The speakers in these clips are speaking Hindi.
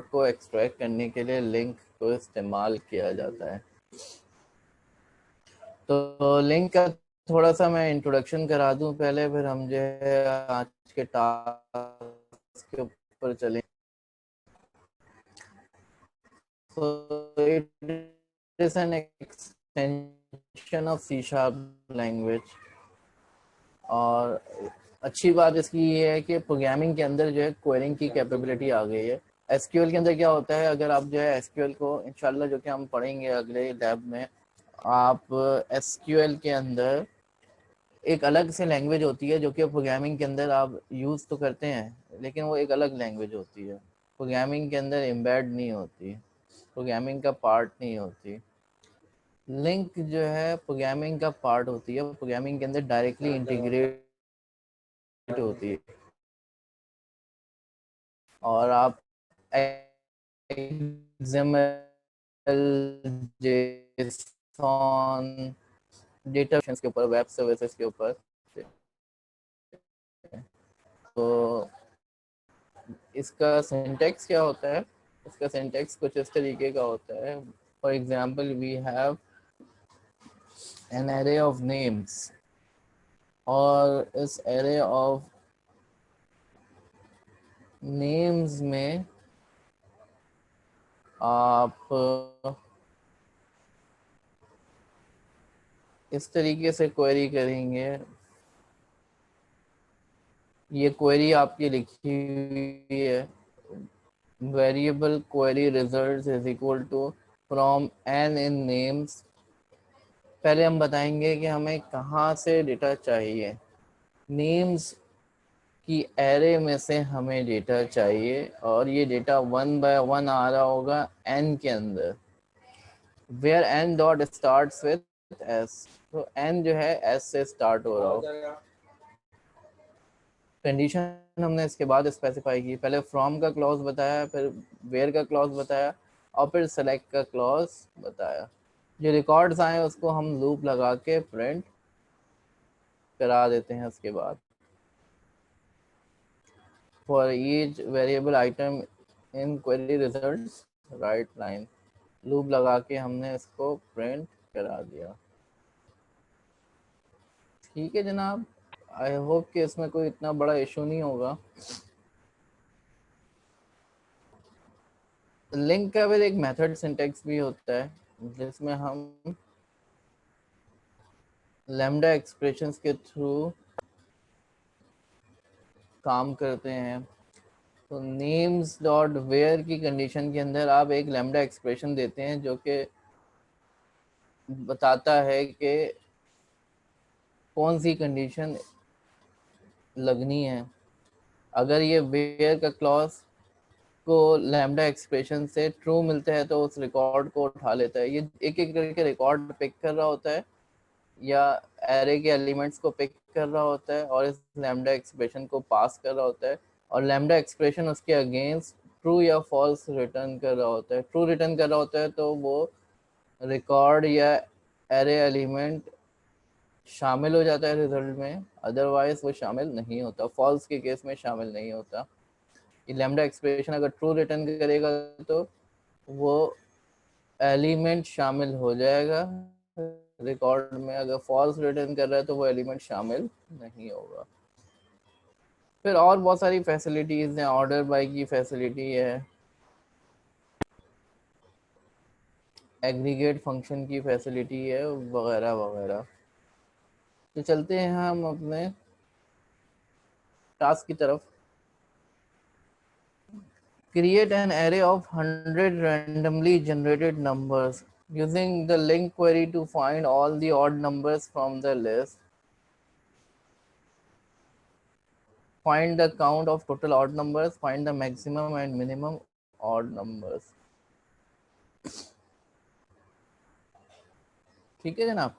को एक्सट्रैक्ट करने के लिए लिंक को इस्तेमाल किया जाता है। तो लिंक का थोड़ा सा मैं इंट्रोडक्शन करा दूं पहले, फिर हम जो है आज के टास्क के ऊपर चलें। So it is an extension of C Sharp language, और अच्छी बात इसकी ये है कि प्रोग्रामिंग के अंदर जो है क्वेरिंग की कैपेबिलिटी आ गई है। एसक्यूएल के अंदर क्या होता है, अगर आप जो है एसक्यूएल को इंशाल्लाह जो कि हम पढ़ेंगे अगले लैब में, आप एसक्यूएल के अंदर एक अलग से लैंग्वेज होती है जो कि प्रोग्रामिंग के अंदर आप यूज़ तो करते हैं, लेकिन वो एक अलग लैंग्वेज होती है, प्रोग्रामिंग के अंदर एम्बेड नहीं होती, प्रोग्रामिंग का पार्ट नहीं होती। लिंक जो है प्रोग्रामिंग का पार्ट होती है, प्रोग्रामिंग के अंदर डायरेक्टली इंटीग्रेट होती है। और आप जेसॉन डेटा के ऊपर, वेब सर्विसेज के ऊपर, तो इसका सिंटैक्स क्या होता है, इसका सिंटैक्स कुछ इस तरीके का होता है। For example we have an array of names, और इस एरे ऑफ नेम्स में आप इस तरीके से क्वेरी करेंगे। ये क्वेरी आपकी लिखी हुई है, variable query results is equal to from n in names. पहले हम बताएंगे कि हमें कहाँ से डेटा चाहिए। नेम्स की एरे में से हमें डेटा चाहिए, और ये डेटा 1 बाय 1 आ रहा होगा n के अंदर, where n dot starts with s। तो n जो है s से स्टार्ट हो रहा हो। कंडीशन हमने इसके बाद स्पेसिफाई की, पहले फ्रॉम का क्लॉज बताया, फिर वेयर का क्लॉज बताया, और फिर सेलेक्ट का क्लॉज बताया। जो रिकॉर्ड्स आए उसको हम लूप लगा के प्रिंट करा देते हैं। उसके बाद for each variable item in query results right line, loop लगा के हमने इसको प्रिंट करा दिया। ठीक है जनाब, आई होप कि इसमें कोई इतना बड़ा इशू नहीं होगा। लिंक का फिर एक मेथड सिंटैक्स भी होता है जिसमें हम लैम्डा एक्सप्रेशंस के थ्रू काम करते हैं। तो नेम्स डॉट वेयर की कंडीशन के अंदर आप एक लैम्डा एक्सप्रेशन देते हैं जो कि बताता है कि कौन सी कंडीशन लगनी है। अगर ये वेयर का क्लॉज को लैम्डा एक्सप्रेशन से ट्रू मिलता है तो उस रिकॉर्ड को उठा लेता है। ये एक एक करके रिकॉर्ड पिक कर रहा होता है, या एरे के एलिमेंट्स को पिक कर रहा होता है, और इस लैम्डा एक्सप्रेशन को पास कर रहा होता है, और लैम्डा एक्सप्रेशन उसके अगेंस्ट ट्रू या फॉल्स रिटर्न कर रहा होता है। ट्रू रिटर्न कर रहा होता है तो वो रिकॉर्ड या एरे एलिमेंट शामिल हो जाता है रिजल्ट में, अदरवाइज वो शामिल नहीं होता, फॉल्स के केस में शामिल नहीं होता। ये लैम्डा एक्सप्रेशन अगर ट्रू रिटर्न करेगा तो वो एलिमेंट शामिल हो जाएगा रिकॉर्ड में, अगर फॉल्स रिटर्न कर रहा है तो वो एलिमेंट शामिल नहीं होगा। फिर और बहुत सारी फैसिलिटीज हैं, ऑर्डर बाय की फैसिलिटी है, एग्रीगेट फंक्शन की फैसिलिटी है, वगैरह वगैरह। तो चलते हैं हम अपने टास्क की तरफ। Create an array of 100 randomly generated numbers using the link query to find all the odd numbers from the list. Find the count of total odd numbers, find the maximum and minimum odd numbers. ठीक है जनाब।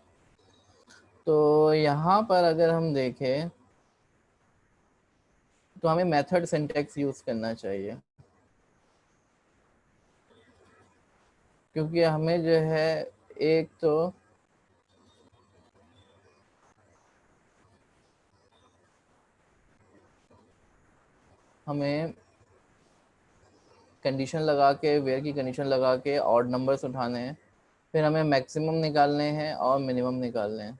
तो यहाँ पर अगर हम देखें तो हमें मेथड सिंटैक्स यूज करना चाहिए, क्योंकि हमें जो है एक तो हमें कंडीशन लगा के, वेयर की कंडीशन लगा के ऑड नंबर्स उठाने हैं, फिर हमें मैक्सिमम निकालने हैं और मिनिमम निकालने हैं।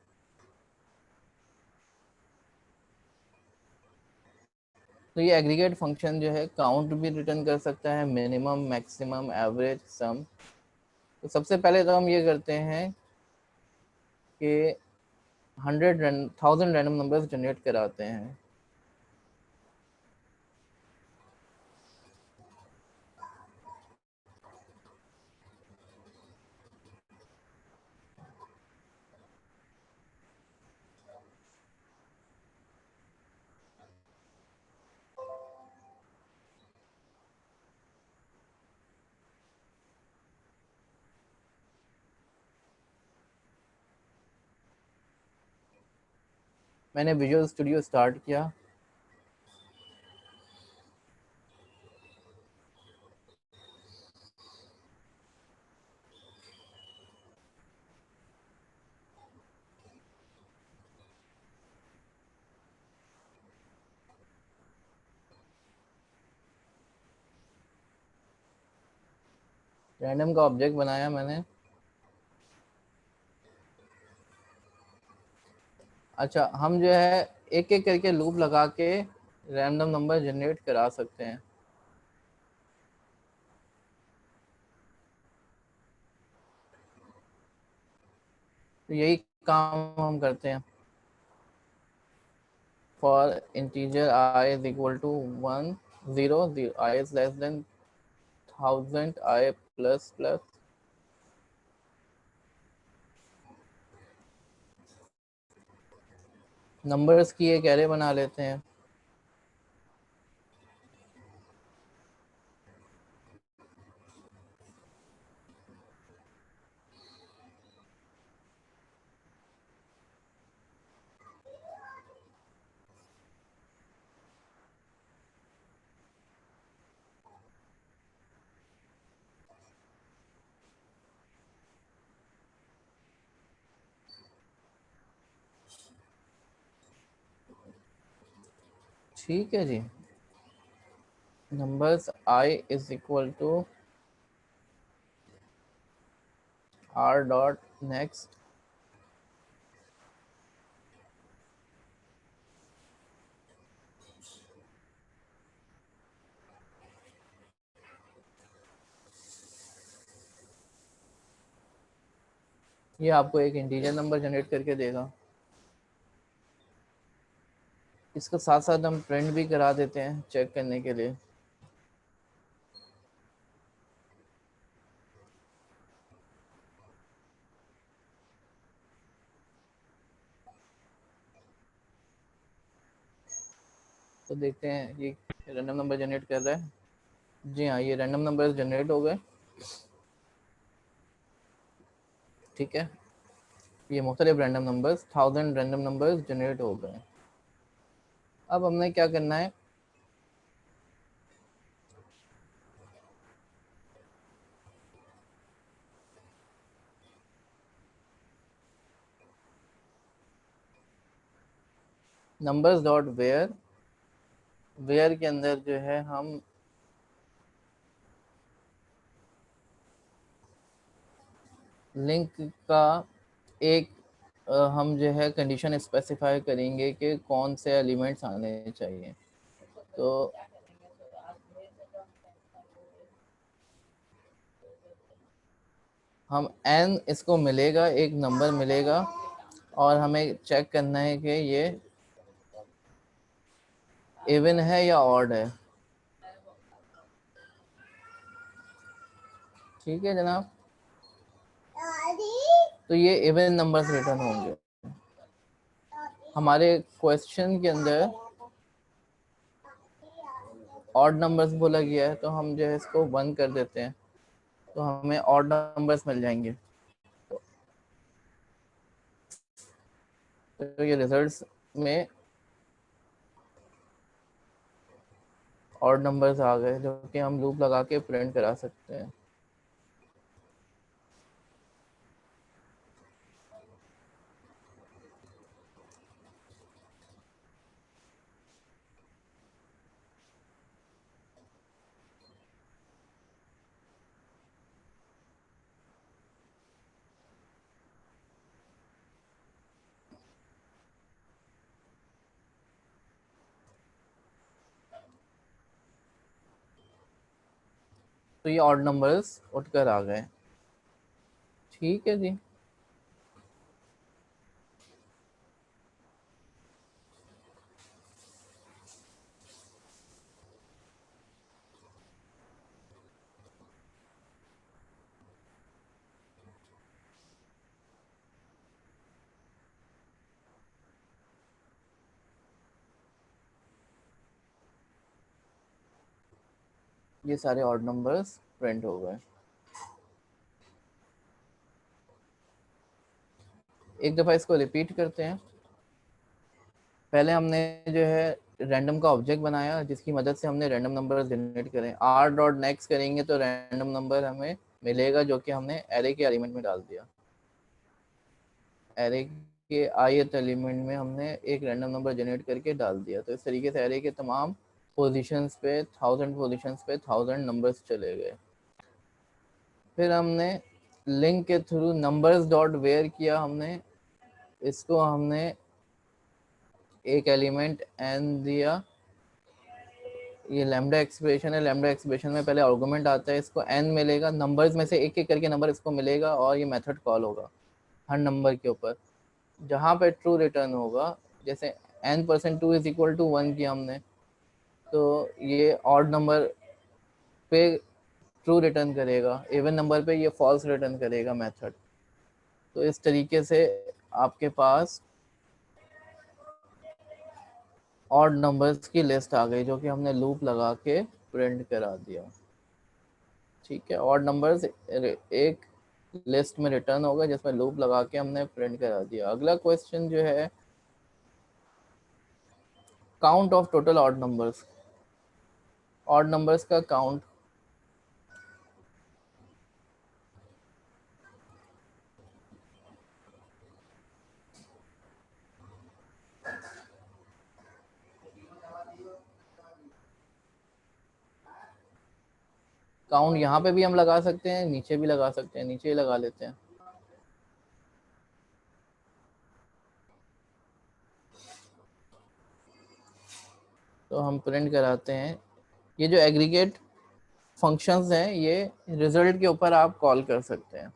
तो ये एग्रीगेट फंक्शन जो है काउंट भी रिटर्न कर सकता है, मिनिमम, मैक्सिमम, एवरेज, सम। तो सबसे पहले तो हम ये करते हैं कि 1000 रैंडम नंबर्स जनरेट कराते हैं। मैंने विजुअल स्टूडियो स्टार्ट किया। रैंडम का ऑब्जेक्ट बनाया मैंने। अच्छा, हम जो है एक एक करके लूप लगा के रैंडम नंबर जनरेट करा सकते हैं। तो यही काम हम करते हैं। For integer I is equal to 1 0 0, I is less than 1000, I plus plus। Numbers की एक एरे बना लेते हैं। ठीक है जी। Numbers I is equal to R dot next। ये आपको एक इंटीजर नंबर जनरेट करके देगा। इसके साथ साथ हम प्रिंट भी करा देते हैं चेक करने के लिए। तो देखते हैं ये रैंडम नंबर जनरेट कर रहा है। जी हाँ, ये रैंडम नंबर जनरेट हो गए। ठीक है, ये मुख्तलिफ random numbers, 1000 random numbers generate हो गए। अब हमने क्या करना है, नंबर्स डॉट वेयर, वेयर के अंदर जो है हम लिंक का एक हम जो है कंडीशन स्पेसिफाई करेंगे कि कौन से एलिमेंट्स आने चाहिए। तो हम n इसको मिलेगा, एक नंबर मिलेगा, और हमें चेक करना है कि ये इवन है या ऑड है। ठीक है जनाब, तो ये इवन नंबर्स रिटर्न होंगे। हमारे क्वेश्चन के अंदर ऑड नंबर्स बोला गया है, तो हम जो है इसको 1 कर देते हैं, तो हमें ऑड नंबर्स मिल जाएंगे। तो ये रिजल्ट्स में ऑड नंबर्स आ गए, जो कि हम लूप लगा के प्रिंट करा सकते हैं। तो ये ऑड नंबर्स उठकर आ गए। ठीक है जी। ये सारे ऑड नंबर्स प्रिंट हो गए। एक दफ़ा इसको रिपीट करते हैं। पहले हमने जो है रैंडम का ऑब्जेक्ट बनाया जिसकी मदद से हमने रैंडम नंबर जनरेट करें। आर डॉट नेक्स्ट करेंगे तो रैंडम नंबर हमें मिलेगा जो कि हमने एरे के एलिमेंट में डाल दिया। एरे के ith एलिमेंट में हमने एक रैंडम नंबर जनरेट करके डाल दिया। तो इस तरीके से एरे के तमाम पोजीशंस पे 1000 पोजीशंस पे 1000 नंबर्स चले गए। फिर हमने लिंक के थ्रू नंबर्स डॉट वेयर किया। हमने इसको हमने एक एलिमेंट n दिया। ये लैम्डा एक्सप्रेशन है। लैम्डा एक्सप्रेशन में पहले आर्गुमेंट आता है, इसको n मिलेगा, नंबर्स में से एक एक करके नंबर इसको मिलेगा और ये मेथड कॉल होगा हर नंबर के ऊपर। जहाँ पे ट्रू रिटर्न होगा, जैसे n%2 इज इक्वल टू 1 किया हमने, तो ये ऑड नंबर पे ट्रू रिटर्न करेगा, इवन नंबर पे ये फॉल्स रिटर्न करेगा मेथड। तो इस तरीके से आपके पास ऑड नंबर्स की लिस्ट आ गई जो कि हमने लूप लगा के प्रिंट करा दिया। ठीक है, ऑड नंबर्स एक लिस्ट में रिटर्न होगा जिसमें लूप लगा के हमने प्रिंट करा दिया। अगला क्वेश्चन जो है count of total odd numbers. Odd numbers का काउंट। काउंट यहाँ पे भी हम लगा सकते हैं, नीचे भी लगा सकते हैं, नीचे ही लगा लेते हैं। तो हम प्रिंट कराते हैं। ये जो एग्रीगेट फंक्शंस हैं ये रिजल्ट के ऊपर आप कॉल कर सकते हैं।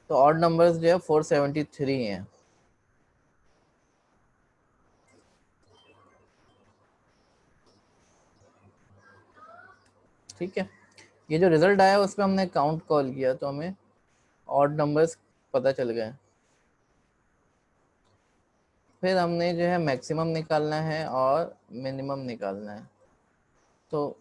तो ऑड नंबर्स जो है 473 हैं। ठीक है, ये जो रिजल्ट आया उस पर हमने काउंट कॉल किया तो हमें ऑड नंबर्स पता चल गए। फिर हमने जो है मैक्सिमम निकालना है और मिनिमम निकालना है। तो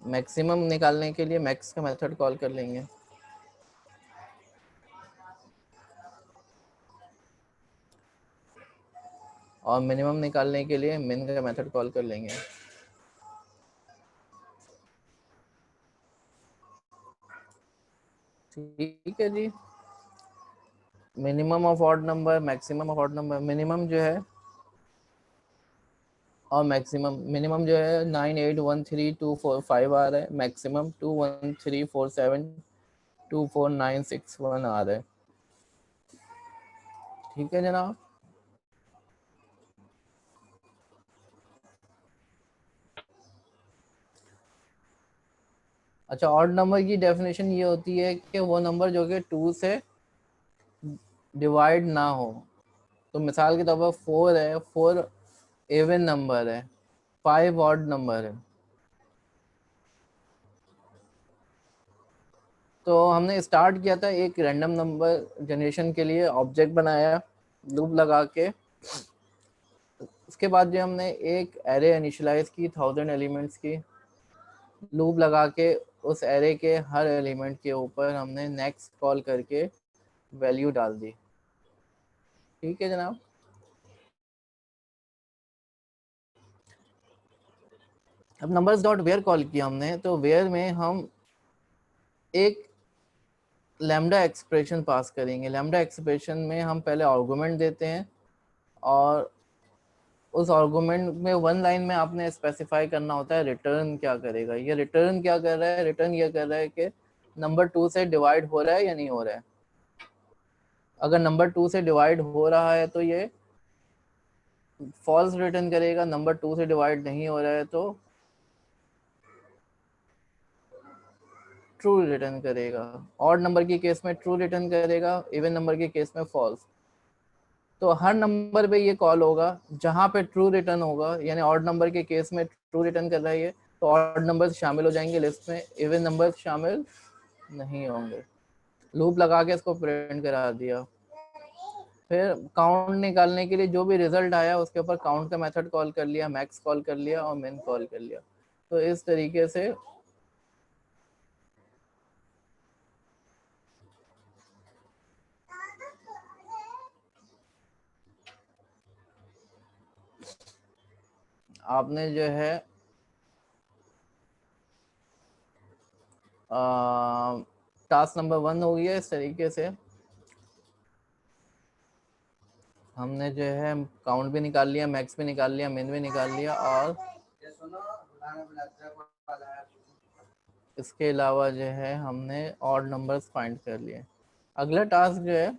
मैक्सिमम निकालने के लिए मैक्स का मेथड कॉल कर लेंगे और मिनिमम निकालने के लिए मिन का मेथड कॉल कर लेंगे। ठीक है जी। Minimum of odd number, maximum of odd number. Minimum जो है और मैक्सिमम, मिनिमम जो है 9813245 आ रहा है, मैक्सिमम 213472491 आ रहा है। ठीक है जनाब। अच्छा, ऑड नंबर की डेफिनेशन ये होती है कि वो नंबर जो कि 2 से डिवाइड ना हो। तो मिसाल के तौर पर 4 है, 4 इवन नंबर है, 5 ऑड नंबर है। तो हमने स्टार्ट किया था एक रैंडम नंबर जनरेशन के लिए ऑब्जेक्ट बनाया लूप लगा के। उसके बाद जो हमने एक एरे इनिशियलाइज की 1000 एलिमेंट्स की, लूप लगा के उस एरे के हर एलिमेंट के ऊपर हमने नेक्स्ट कॉल करके वैल्यू डाल दी। ठीक है जनाब। अब नंबर्स डॉट वेयर कॉल किया हमने, तो वेयर में हम एक लैम्डा एक्सप्रेशन पास करेंगे। लैम्डा एक्सप्रेशन में हम पहले आर्गुमेंट देते हैं और उस आर्गुमेंट में वन लाइन में आपने स्पेसिफाई करना होता है रिटर्न क्या करेगा। ये रिटर्न क्या कर रहा है, रिटर्न ये कर रहा है कि नंबर 2 से डिवाइड हो रहा है या नहीं हो रहा है। अगर नंबर 2 से डिवाइड हो रहा है तो ये फॉल्स रिटर्न करेगा, नंबर 2 से डिवाइड नहीं हो रहा है तो ट्रू रिटर्न करेगा। ऑड नंबर के केस में ट्रू रिटर्न करेगा, इवन नंबर के केस में फॉल्स। तो हर नंबर पे ये कॉल होगा जहां पे ट्रू रिटर्न होगा, यानी ऑड नंबर के केस में ट्रू रिटर्न कर रहा है ये, तो ऑड नंबर्स शामिल हो जाएंगे लिस्ट में, इवन नंबर्स शामिल नहीं होंगे। लूप लगा के इसको प्रिंट करा दिया। फिर काउंट निकालने के लिए जो भी रिजल्ट आया उसके ऊपर काउंट का मेथड कॉल कर लिया, मैक्स कॉल कर लिया और मिन कॉल कर लिया। तो इस तरीके से आपने जो है टास्क नंबर 1 हो गया। इस तरीके से हमने जो है काउंट भी निकाल लिया, मैक्स भी निकाल लिया, मिन भी निकाल लिया, और इसके अलावा जो है हमने ऑड नंबर्स फाइंड कर लिए। अगला टास्क जो है